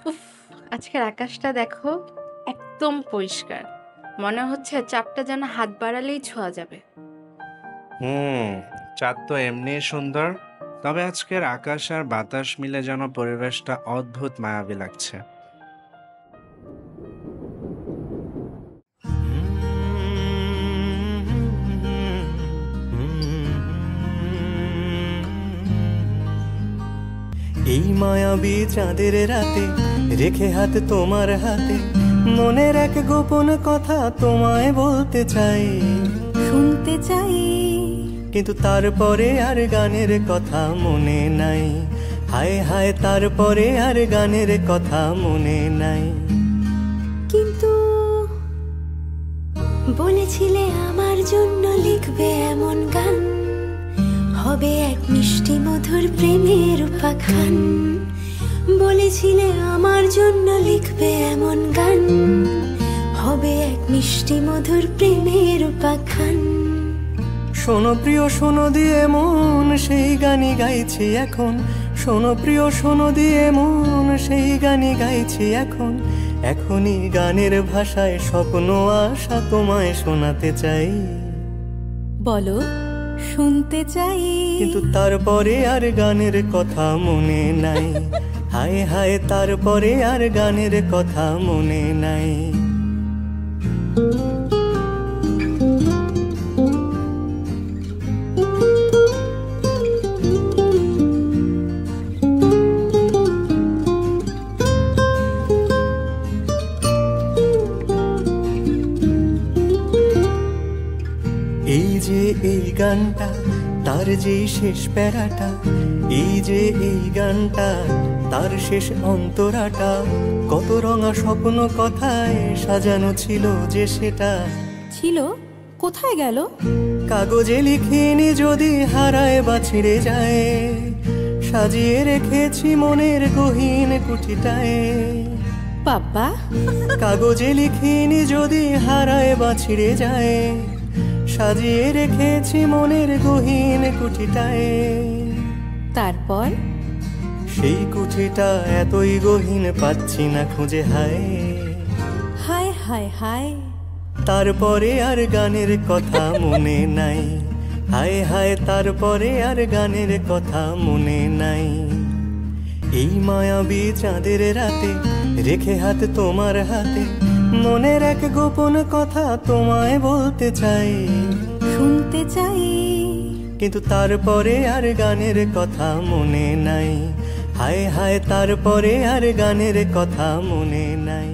উফ! আজকের আকাশটা দেখো, একদম পরিষ্কার। মনে হচ্ছে চাঁদটা যেন হাত বাড়ালেই ছোঁয়া যাবে। হুম, চাঁদ তো এমনিই সুন্দর। তবে আজকের আকাশ আর বাতাস মিলে যেন পরিবেশটা অদ্ভুত মায়াবী লাগছে। এই মায়াবী চাঁদের রাতে রেখে হাত তোমার হাতে, মনের এক গোপন কথা তোমায় বলতে চাই, শুনতে চাই। কিন্তু তারপরে আর গানের কথা মনে নাই। হায় হায়, তারপরে আর গানের কথা মনে নাই। কিন্তু বলেছিলে আমার জন্য লিখবে এমন গান, হবে এক মিষ্টি মধুর প্রেমের উপাখ্যান। বলেছিলে আমার জন্য লিখবে এমন গান, হবে এক মিষ্টি মধুর প্রেমের উপাখ্যান। শোনো প্রিয়, শোনো দিয়ে মন, সেই গানই গাইছি এখন। শোনো প্রিয়, শোনো দিয়ে মন, সেই গানই গাইছি এখন। এখনই গানের ভাষায় স্বপ্ন আশা তোমায় শোনাতে চাই। বলো, শুনতে চাই। কিন্তু তারপরে আর গানের কথা মনে নাই। হায় হায়, তারপরে আর গানের কথা মনে নাই। এই যে এই গানটা, তার যেই শেষ প্যারাটা, এই যে এই গানটা, তার শেষ অন্তরাটা, কত রঙা স্বপ্ন কথায় সাজানো ছিল যে সেটা। ছিল, কোথায় গেল? কাগজে লিখিনি যদি হারায় বা ছিঁড়ে যায়, সাজিয়ে রেখেছি মনের গহীন কুঠিটায়। বাবা, কাগজে লিখিনি যদি হারায় বা ছিঁড়ে যায়, সাজিয়ে রেখেছি মনের গহীন কুঠিটায়। তারপর? সেই কুঠিটা এতই গহীন পাচ্ছি না খুঁজে, হায় হায় হায় হায়। তারপরে আর গানের কথা মনে নাই। হায় হায়, তারপরে আর গানের কথা মনে নাই। এই মায়াবী চাঁদের রাতে রেখে হাত তোমার হাতে, মনের এক গোপন কথা তোমায় বলতে চাই, শুনতে চাই। কিন্তু তারপরে আর গানের কথা মনে নাই। হায় হায়, তারপরে আর গানের কথা মনে নাই।